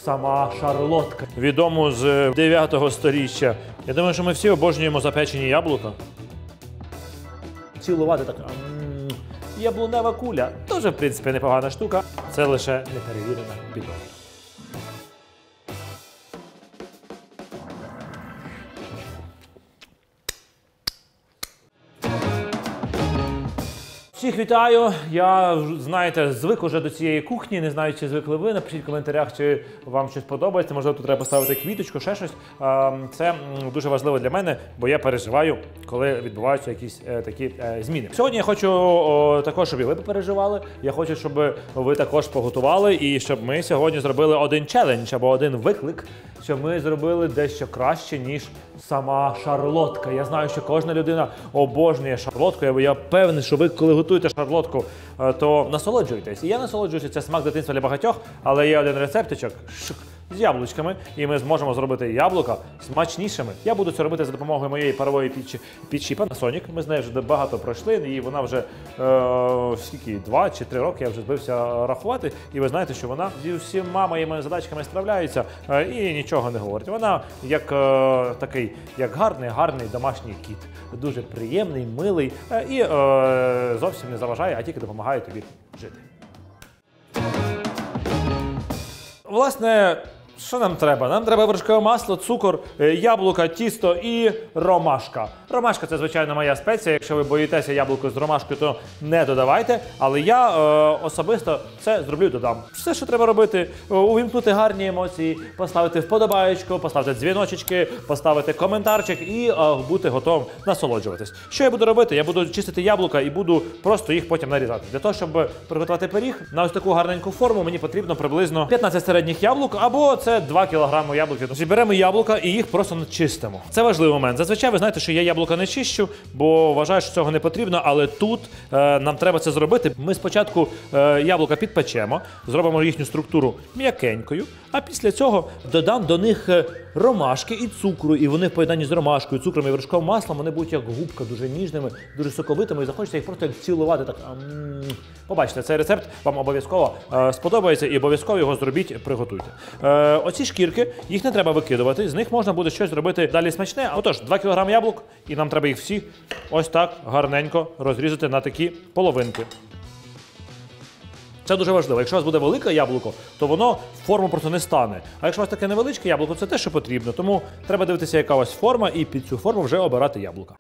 Сама шарлотка. Відому з 9-го сторіччя. Я думаю, що ми всі обожнюємо запечені яблука. Цілувати так. Яблунева куля. Теж, в принципі, непогана штука. Це лише неперевірена підозра. Всіх вітаю! Я, знаєте, звик уже до цієї кухні, не знаю, чи звикли ви. Напишіть в коментарях, чи вам щось подобається. Можливо, тут треба поставити квіточку, ще щось. Це дуже важливо для мене, бо я переживаю, коли відбуваються якісь такі зміни. Сьогодні я хочу також, щоб і ви переживали. Я хочу, щоб ви також поготували і щоб ми сьогодні зробили один челендж або один виклик, щоб ми зробили дещо краще, ніж сама шарлотка. Я знаю, що кожна людина обожнює шарлотку. Я певний, що ви, коли готуєте шарлотку, то насолоджуєтесь. І я насолоджуюся, це смак дитинства для багатьох, але є один рецептичок з яблучками, і ми зможемо зробити яблука смачнішими. Я буду це робити за допомогою моєї парової печі Panasonic. Ми з нею вже багато пройшли, і вона вже 2 чи 3 роки я вже збився рахувати. І ви знаєте, що вона зі всіма моїми задачками справляється і нічого не говорить. Вона як такий, як гарний домашній кіт. Дуже приємний, милий і зовсім не заважає, а тільки допомагає тобі жити. Власне, що нам треба? Нам треба вершкове масло, цукор, яблука, тісто і ромашка. Ромашка – це, звичайно, моя спеція. Якщо ви боїтеся яблуко з ромашкою, то не додавайте. Але я особисто це зроблю і додам. Все, що треба робити – увімкнути гарні емоції, поставити вподобаєчку, поставити дзвіночечки, поставити коментарчик і бути готовим насолоджуватись. Що я буду робити? Я буду чистити яблука і буду просто їх потім нарізати. Для того, щоб приготувати пиріг, на ось таку гарненьку форму мені потрібно приблизно 15 середніх яблук або це 2 кг яблук. Беремо яблука і їх просто чистимо. Це важливий момент. Зазвичай ви знаєте, що я яблука не чищу, бо вважаю, що цього не потрібно, але тут нам треба це зробити. Ми спочатку яблука підпечемо, зробимо їхню структуру м'якенькою, а після цього додам до них ромашки і цукру, і вони в поєднанні з ромашкою, цукром і вершковим маслом, вони будуть як губка, дуже ніжними, дуже соковитими, і захочеться їх просто як цілувати. Так. Побачите, цей рецепт вам обов'язково сподобається і обов'язково його зробіть, приготуйте. Оці шкірки, їх не треба викидувати, з них можна буде щось зробити далі смачне. Отож, 2 кг яблук, і нам треба їх всі ось так гарненько розрізати на такі половинки. Це дуже важливо. Якщо у вас буде велике яблуко, то воно в форму просто не стане. А якщо у вас таке невеличке яблуко, це те, що потрібно. Тому треба дивитися, яка у вас форма, і під цю форму вже обирати яблука.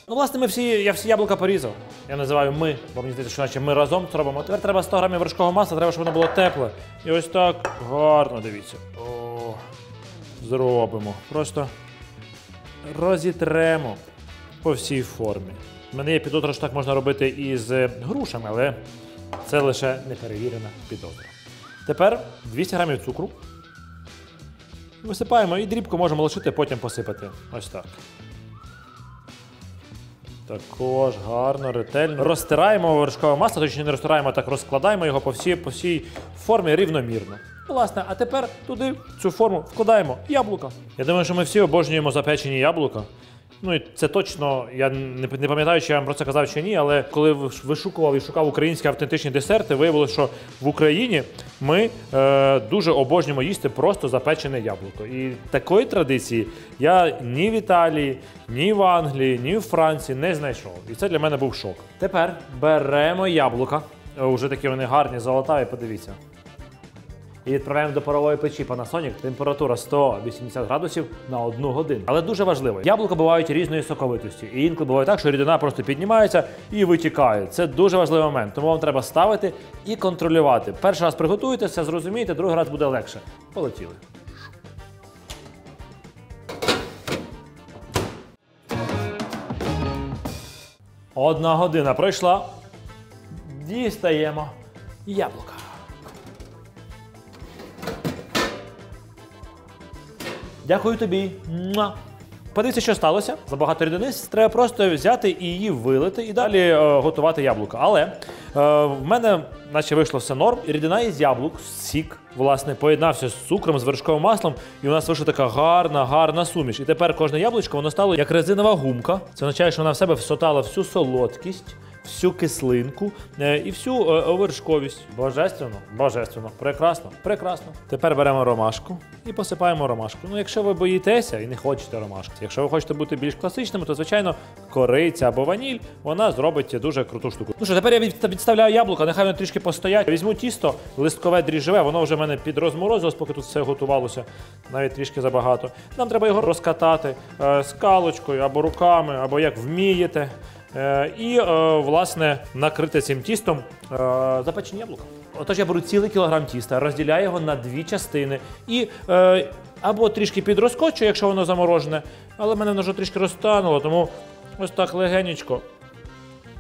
Ну, власне, я всі яблука порізав. Я називаю ми, бо мені здається, що наче ми разом це робимо. Тепер треба 100 грамів вершкового масла, треба, щоб воно було тепле. І ось так гарно, дивіться. Зробимо. Просто розітремо по всій формі. У мене є підозра, що так можна робити і з грушами, але це лише неперевірена підозра. Тепер 200 грамів цукру. Висипаємо і дрібку можемо лишити, потім посипати. Ось так. Також гарно, ретельно. Розтираємо вершкове масло, точніше не розтираємо, так розкладаємо його по всій формі рівномірно. Власне, а тепер туди, в цю форму, вкладаємо яблука. Я думаю, що ми всі обожнюємо запечені яблука. Ну і це точно, я не пам'ятаю, чи я вам про це казав чи ні, але коли вишукував і шукав українські автентичні десерти, виявилося, що в Україні ми дуже обожнюємо їсти просто запечене яблуко. І такої традиції я ні в Італії, ні в Англії, ні в Франції не знайшов. І це для мене був шок. Тепер беремо яблука, вже такі вони гарні, золотаві, подивіться. І відправляємо до парової печі Panasonic, температура 180 градусів на 1 годину. Але дуже важливо, яблука бувають різної соковитості. І інколи буває так, що рідина просто піднімається і витікає. Це дуже важливий момент, тому вам треба ставити і контролювати. Перший раз приготуєтеся, зрозумієте, другий раз буде легше. Полетіли. Одна година пройшла. Дістаємо яблука. Дякую тобі. Подивіться, що сталося. Забагато рідини, треба просто взяти і її вилити і далі готувати яблука. Але в мене наче вийшло все норм. Рідина із яблук, сік, власне, поєднався з цукром, з вершковим маслом, і у нас вийшла така гарна суміш. І тепер кожне яблучко, воно стало як резинова гумка. Це означає, що вона в себе всотала всю солодкість, всю кислинку і всю вершковість. Божественно, божественно, прекрасно, прекрасно. Тепер беремо ромашку і посипаємо ромашку. Ну, якщо ви боїтеся і не хочете ромашки, якщо ви хочете бути більш класичними, то, звичайно, кориця або ваніль, вона зробить дуже круту штуку. Ну що, тепер я відставляю яблука, нехай воно трішки постоять. Візьму тісто, листкове дріжджеве, воно вже в мене підрозморозилось, поки тут все готувалося, навіть трішки забагато. Нам треба його розкатати скалочкою або руками, або як вмієте. І, власне, накрити цим тістом запечені яблука. Отож, я беру цілий кілограм тіста, розділяю його на дві частини і або трішки підрозкочу, якщо воно заморожене, але в мене воно вже трішки розтануло, тому ось так легенечко.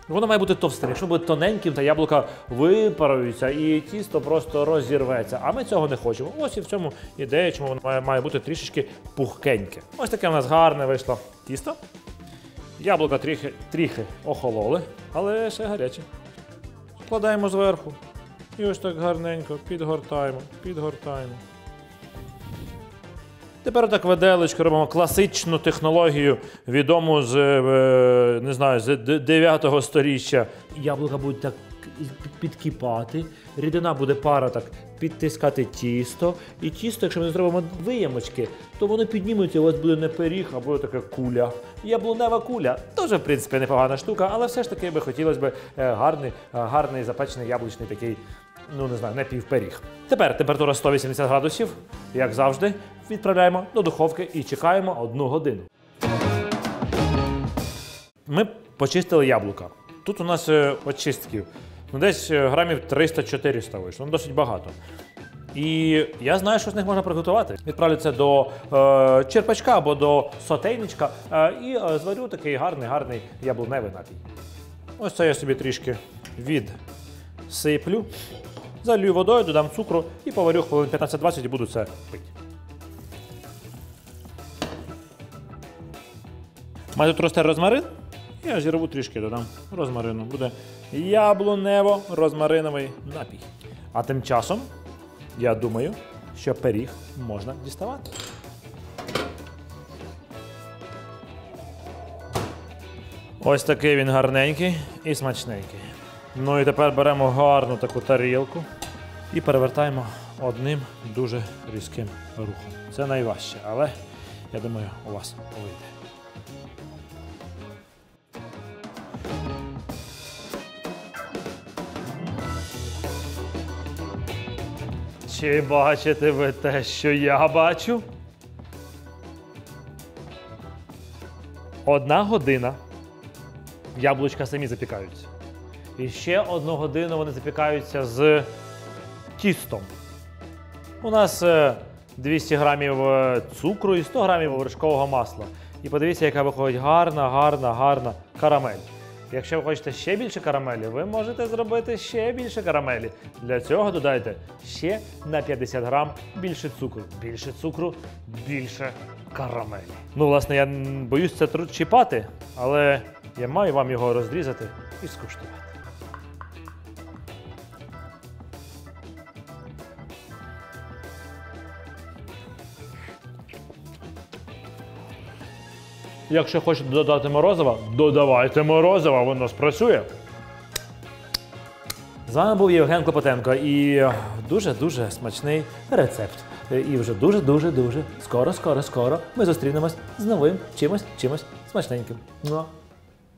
Воно має бути товстим. Якщо буде тоненьким, то яблука випаруються і тісто просто розірветься. А ми цього не хочемо. Ось і в цьому ідея, чому воно має бути трішечки пухкеньке. Ось таке в нас гарне вийшло тісто. Яблука трохи охололи, але ще гарячі. Вкладаємо зверху. І ось так гарненько підгортаємо, підгортаємо. Тепер так виделечко робимо класичну технологію, відому з, не знаю, з 9 сторіччя. Яблука будуть так підкипати, рідина буде пара так підтискати тісто. І тісто, якщо ми зробимо виємочки, то воно підніметься, у вас буде не пиріг, а буде така куля. Яблунева куля. Теж, в принципі, непогана штука, але все ж таки би хотілося б гарний запечений яблучний такий, ну не знаю, напівпиріг. Тепер температура 180 градусів, як завжди, відправляємо до духовки і чекаємо 1 годину. Ми почистили яблука. Тут у нас очистків, ну десь грамів 300-400 вийшло, ну досить багато. І я знаю, що з них можна приготувати. Відправлю це до черпачка або до сотейничка і зварю такий гарний яблуневий напій. Ось це я собі трішки відсиплю, залью водою, додам цукру і поварю хвилин 15-20 і буду це пити. Маю тут росте розмарин. Я зірву трішки, додам розмарину. Буде яблунево-розмариновий напій. А тим часом, я думаю, що пиріг можна діставати. Ось такий він гарненький і смачненький. Ну і тепер беремо гарну таку тарілку і перевертаємо одним дуже різким рухом. Це найважче, але я думаю, у вас вийде. Чи бачите ви те, що я бачу? 1 година яблучка самі запікаються. І ще 1 годину вони запікаються з тістом. У нас 200 грамів цукру і 100 грамів вершкового масла. І подивіться, яка виходить гарна карамель. Якщо ви хочете ще більше карамелі, ви можете зробити ще більше карамелі. Для цього додайте ще на 50 грам більше цукру. Більше цукру, більше карамелі. Ну, власне, я боюсь це чіпати, але я маю вам його розрізати і скуштувати. Якщо хочете додати морозива, додавайте морозива, воно спрацює. З вами був Євген Клопотенко і дуже смачний рецепт. І вже дуже скоро ми зустрінемось з новим чимось смачненьким.